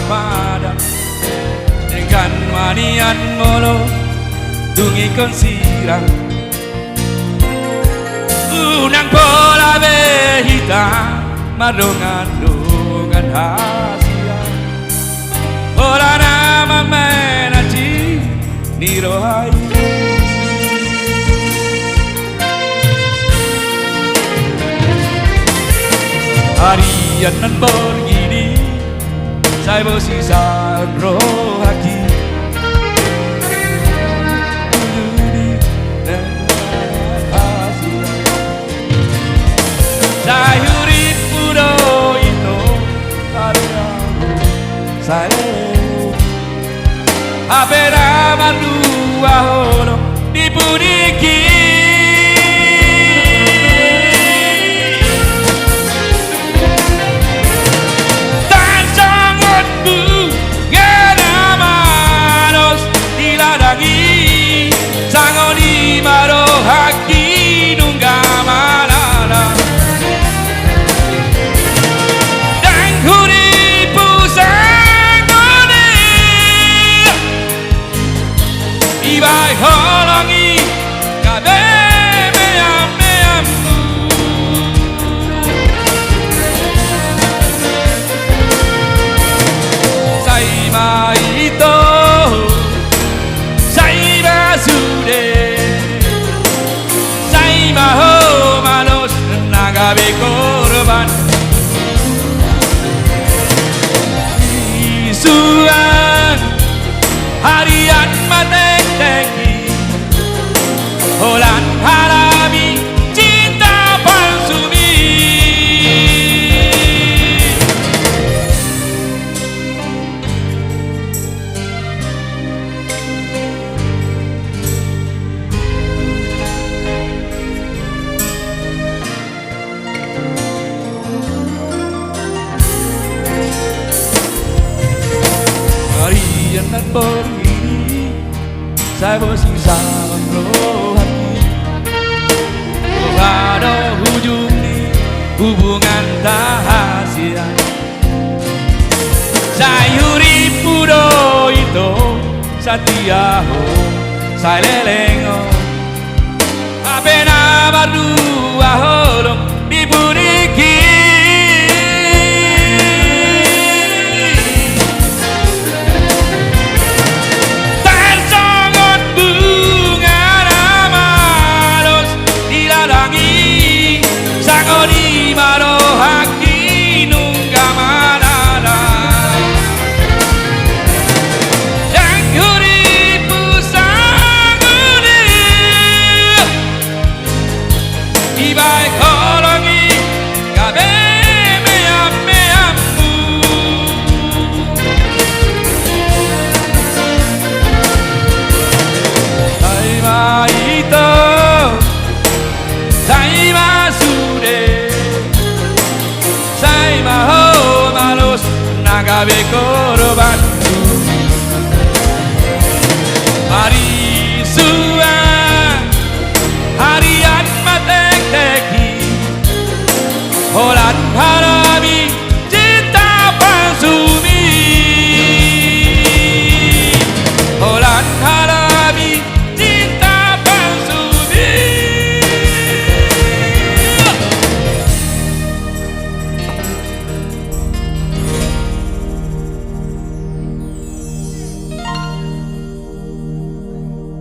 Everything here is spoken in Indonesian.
waspada dengan manian molo dungi konsirang unang bola hitam madongan hasia ora nama menaji nirohai harian nan begini saya bersisa rohaki saya urip pudo itu karena saya apera mandua holo dipudiki dan sangatku gana manos diladangi sango di marohaki nunggamalala dan kuripu sangone ibai holangi kabe meam-meamku saima ito saima sude saima ho manos nagabe korban isuan harian matek-teki holan harami cinta palsumi harian nan begini saya bersisa rohani oh ada hujung di hubungan rahasia saya urip pudo itu setia ho saya lelengo apena berdua holong dipudiki di marohaki nunggamalala dan kuripu sangune ibai holangi kabe meam-meammu saima ito saima sude saima ho malos nagabe korbanku mari su